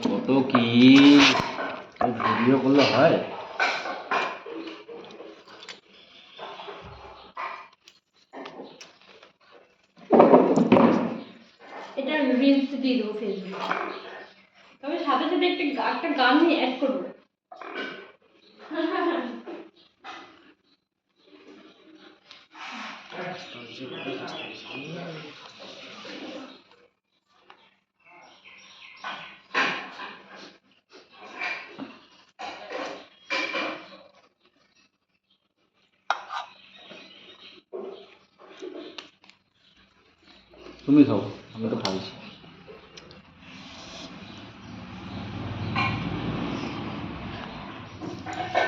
কত কি ভিডিও করলে হয়? এটা রিলস দিয়ে দেবো ফেসবুকে, তবে সাথে সাথে একটা গান নিয়ে অ্যাড করবো। তুমি খাও, আমি তো খাইছি।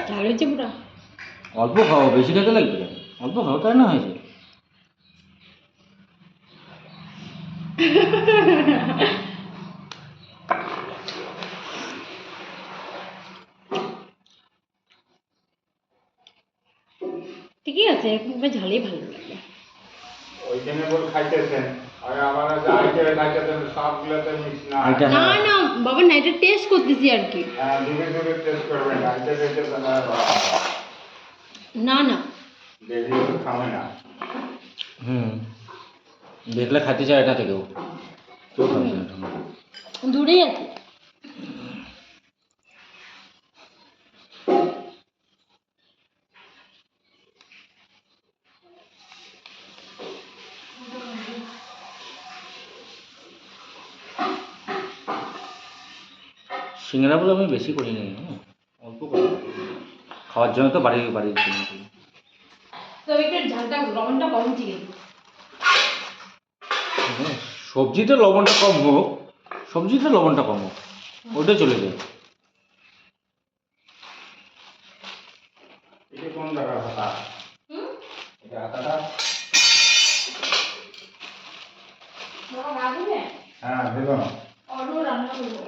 ঝাল হয়েছে পুরা? অল্প খাও, বেশি খেতে লাগবে না। অল্প খাও, তাই না হয়েছে। ঠিকই আছে, এরকম ঝালেই ভালো লাগে। ওইখানে বল খাইতেছেন, আর আবার যে আইতে খাইতেছেন সবগুলোতে মিক্স না। না না বাবা, না এটা টেস্ট করতেছি আর কি। হ্যাঁ, ধীরে ধীরে টেস্ট করবেন, আইতে খাইতেছেন আর না না দেখলে তো খাবে না। দেখলে খাইতে চায় এটা থেকেও, কেউ খাবে না। দূরেই আছে। সিঙ্গারাগুলো আমি বেশি করি নি, অল্প করি। খাওয়ার জন্য তো বাড়ির জন্য করি। তবে একটু ঝালটা লবণটা কম দিয়ে দিই। সবজিতে লবণটা কম হোক, সবজিতে লবণটা কম হোক, ওটা চলে যায়। এটা কোন জায়গার হাতা? এটা হাতাটা? বাবা ভাত দিবে? হ্যাঁ, দেবো না। অন্য রান্না করবো।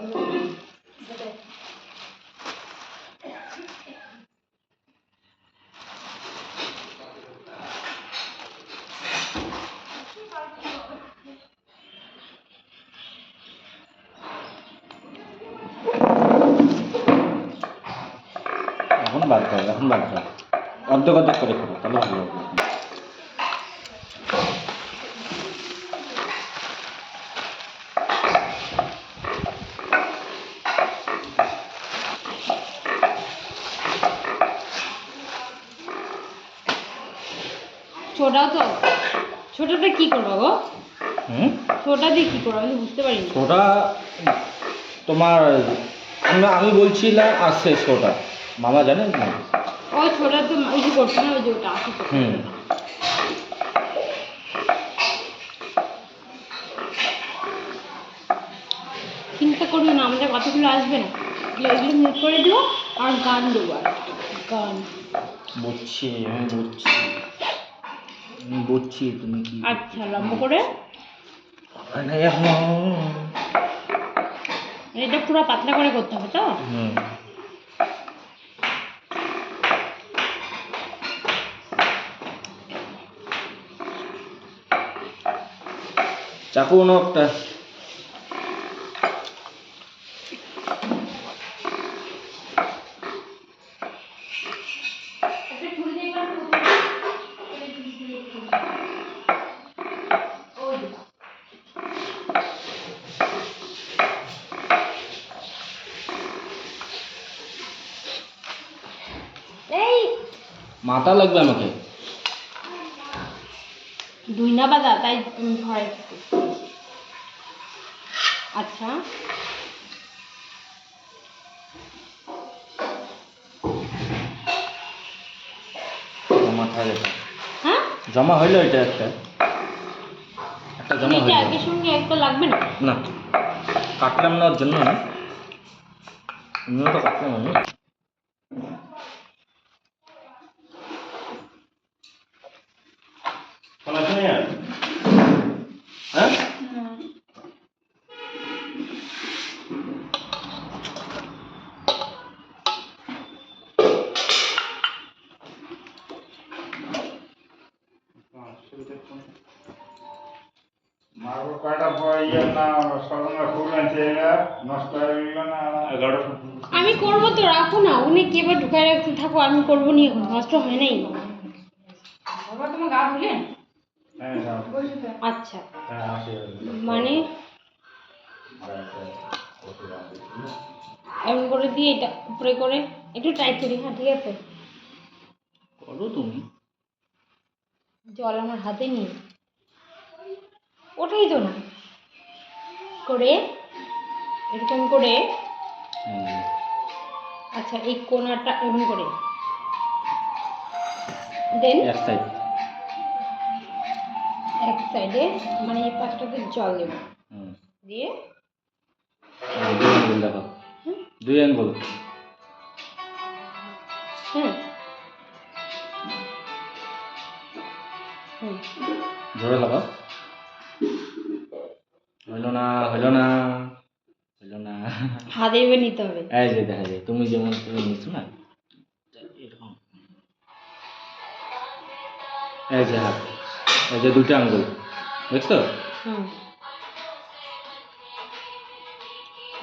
এখন বাদ দাও, এখন বাদ দাও, অর্ধেক অর্ধেক করে খাবো, তাহলে ভালো হবে। ছোটাও তো, ছোটাটা কি করবো গো? ছোটা দিয়ে কি করবো আমি তো বুঝতে পারিনি। ওটা তোমার আমি বলছিলাম আছে ছোটা, মামা জানেন না? ওই ছোটা তো ওই যে করছে না, ওই যে ওটা আছে তো। চিন্তা করবে না, আমাদের কতগুলো আসবে না, ওইগুলো মিউট করে দেবো আর গান দেবো। আর গান বুঝছি, আমি বুঝছি তুমি কি। আচ্ছা, লম্বা করে এটা পুরো পাতলা করে করতে হবে তো? চাকু না একটা। মাথা লাগবে আমাকে। দুই না বাজা, তাই ঘরে। আচ্ছা মাথায় রেখে হ্যাঁ, জমা হইলো, এটা একটা জমা হইলো। একের সঙ্গে একটা লাগবে না? না, কাটলাম না ওর জন্য না, এমনিও তো কাটলাম আমি। হ্যাঁ, মারবো কয়টা বই ইয়ে না স্বর্ণা ফুল আনছে এরা নষ্ট হয়ে গেল না 11 আমি করবো তো, রাখো না, উনি কে বা ঢুকায় রাখতে থাকো, আমি করবো নি, এখন নষ্ট হয় নাই। বাবা তোমার গা ধুলেন? হ্যাঁ যাও। আচ্ছা, হ্যাঁ আসে মানে এমন করে দিয়ে এটা উপরে করে একটু টাইট করি। হ্যাঁ ঠিক আছে, করো তুমি। জল আমার হাতে নেই, ওঠাই তো না করে এরকম করে। আচ্ছা, এই কোণাটা এমন করে দেন এক সাইড। এক সাইডে, মানে এই পাশটাতে জল দেব, দিয়ে দুই আঙ্গুল দেখো, দুই আঙ্গুল। হুম হুম ধরে লাগাও। হইল না, হইল না, হইল না। হাতে এবার নিতে হবে। এই যে দেখা যায় তুমি যেমন তুমি নিচ্ছ না এরকম। এই যে হাত, এই যে দুটো আঙ্গুল দেখছো? হুম।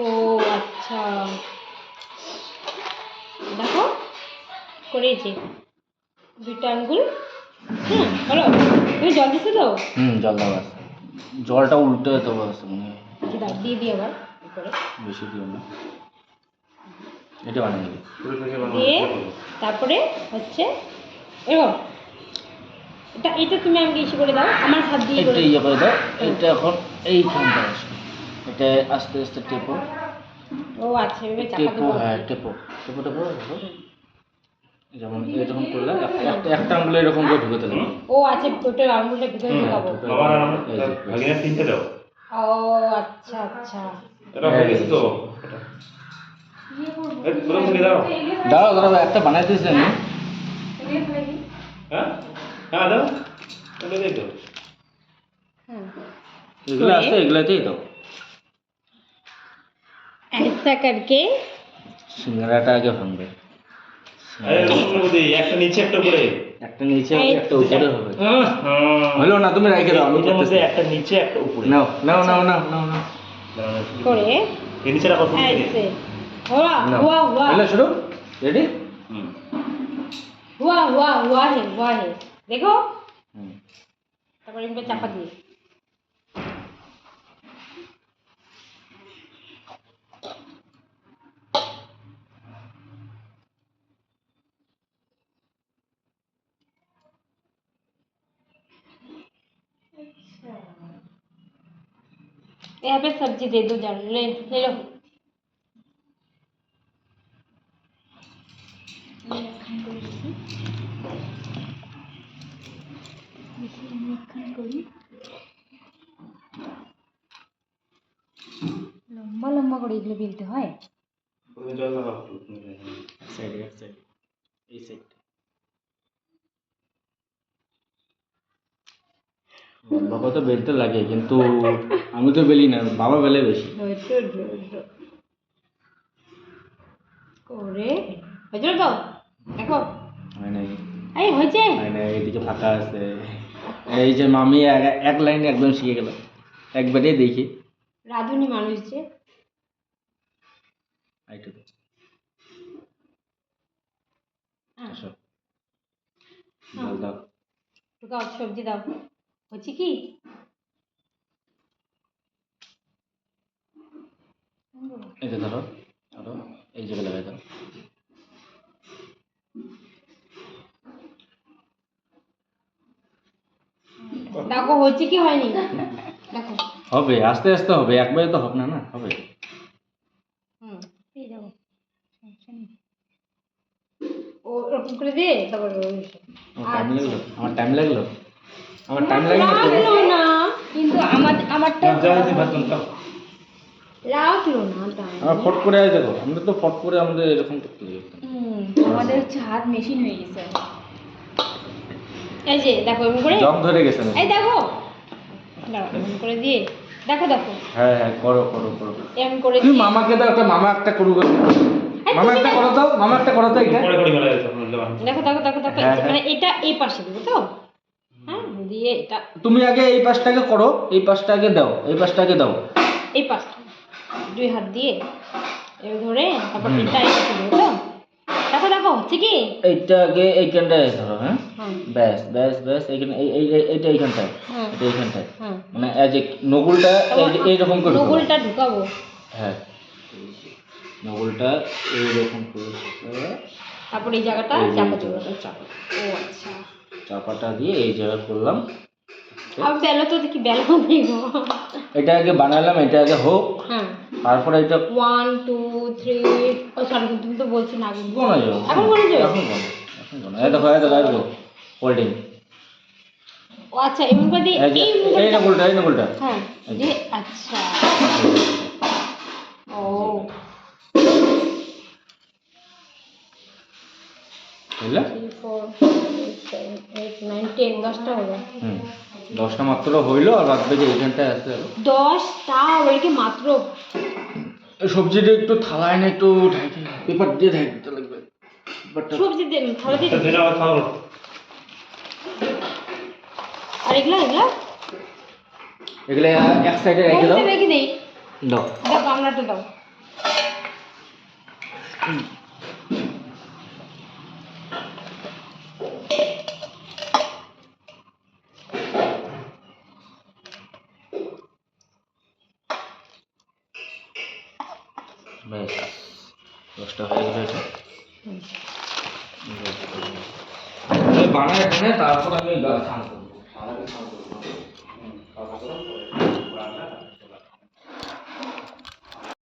ও আচ্ছা, দেখো করেছি দুইটা আঙ্গুল। হুম, বলো তুমি জল দিছো তো? জল দেওয়া আছে, জলটা উল্টে দেওয়া আছে মনে হয়। আচ্ছা দাও, দিয়ে দিই আবার করে, বেশি দিও না, এটা বানিয়ে নেবে। দিয়ে তারপরে হচ্ছে এরকম। এটা এটা তুমি আমাকে ইসে করে দাও, আমার হাত দিয়ে এটা করে ইয়ে করে দাও, এটা এখন এইখানটা আসবে, এটা আস্তে আস্তে টেপো। ও আচ্ছা, এভাবে চাপা টেপো, দেবো। হ্যাঁ টেপো টেপো টেপো টেপো। যেমন এরকম করলে একটা আঙুলে এরকম করে ঢুকে দেবে। ও আচ্ছা, ওটা আঙুলটা ভিতরে ঢোকাবো। ও আচ্ছা আচ্ছা, দাঁড়াও দাঁড়াও, একটা বানাই দিয়েছি আমি। হ্যাঁ এগুলো আছে, এগুলোতেই দাও। ऐसा करके সিঙ্গারাটা আগে ভাঙবে। একটা নিচে একটা উপরে একটা নিচে একটা উপরে হবে। হলো না, তুমি রেখে দাও, আমি করতেছি। একটা নিচে একটা উপরে নাও নাও নাও নাও নাও নাও করে এই নিচে রাখো ऐसे हुआ নাও। हुआ हुआ হলো, শুরু, রেডি। हुआ हुआ हुआ है देखो। তারপর ইনপে চাপা দিয়ে यहाँ पे सब्जी दे दो, जान ले ले लो। লম্বা লম্বা করে এগুলো বেলতে হয়। জল লাগাও সাইডে, এক সাইড, এই সাইড। লম্বা কত বেলতে লাগে, কিন্তু আমি তো বেলি না, বাবা বেলে বেশি। করে হয়েছিল তো, দেখো হয় নাই, এই হয়েছে। হয় নাই, এইদিকে ফাঁকা আছে। এই যে মামি এক লাইনে একদম শিখে গেল, একবারে দেখি। রাঁধুনি মানুষ যে। আইটু হ্যাঁ, আসো, জল দাও। ঢুকাও, সবজি দাও। হচ্ছে কি এই যে ধরো, ধরো, এই জায়গায় লাগাই দাও। দেখো হচ্ছে কি হয়নি, দেখো। হবে, আস্তে আস্তে হবে, একবারে তো হবে না, না হবে। হুম, এই যাবো, সমস্যা নেই। ও এরকম করে দিয়ে তারপর আমার টাইম লাগলো, আমার টাইম লাগে না তো। লাগলো না, কিন্তু আমারটা লাগলো না টাইম। আমার ফট করে আছে, দেখো আমরা তো ফট করে আমাদের এরকম করতে লাগে। আমাদের হচ্ছে হাত মেশিন হয়ে গেছে। এই যে দেখো এমন করে, জং ধরে গেছে না। এই দেখো, দাঁড়াও এমন করে দিয়ে দেখো দেখো, হ্যাঁ হ্যাঁ, করো করো করো। এমন করে তুমি দিয়ে মামাকে দাও, একটা মামা একটা করুক। মামা একটা করো দাও, মামা একটা করো তো এটা। করে করে ফেলা গেছে দেখো দেখো দেখো দেখো, হ্যাঁ, হ্যাঁ। মানে এটা এই পাশে দেবো তো। হ্যাঁ দিয়ে এটা তুমি আগে এই পাশটাকে করো, এই পাশটাকে দাও, এই পাশটাকে দাও। এই পাশটা 2 হাত দিয়ে এবার ধরে তারপর হুম। এটা এটা দেবো তো। দেখো দেখো হচ্ছে কি? এইটা আগে এইখানটায় ধরো, হ্যাঁ হ্যাঁ ব্যাস ব্যাস ব্যাস, এইখানে এইটা এইখানটায়, হ্যাঁ এটা এইখানটায়, হ্যাঁ মানে এই যে নগুলটা এইরকম করে ঢোকাবো। নগুলটা ঢুকাবো। হ্যাঁ নগুলটা এইরকম করে ঢুকিয়ে তারপর এই জায়গাটা এই যে চাপা এই দেবো। জায়গাটা চাপা, ও আচ্ছা। চাপাটা দিয়ে এই জায়গায় করলাম। আর বেলো তো দেখি বেলো নেই গো। এটা আগে বানালাম, এটা আগে হোক, হ্যাঁ তারপরে এটা 1 2 3 ও সরি তুমি তো বলছি না আগে। গোনা যাবে। এখন গোনা যাবে? এখন গোনা, এখন গোনা। এই দেখো, এই দেখো, এই দেখো হোল্ডিং। ও আচ্ছা এমন করে দিয়ে এই যে এই এই নগুলটা, এই নগুলটা। হ্যাঁ যে আচ্ছা ও বুঝলে? 3 4 5 6 7 8 9 10 10টা হলো। 10টা মাত্র হইলো, আর বাদ বাকি এইখানটায় আছে। 10টা ওইকে মাত্র। এই সবজিটা একটু থালায় না, একটু ঢাকি পেপার দিয়ে ঢাকি দিতে লাগবে। পেপারটা সবজি দিয়ে থালা দিয়ে দিন আবার খাও। আর এগুলা এগুলা এগুলো এক সাইডে রেখে দাও। বলতে রেখে দেই। দাও। দাও গামলাটা দাও। ব্যাস 10টা হয়ে গেল। এটা বানায় এখানে, তারপর আমি স্নান করবো।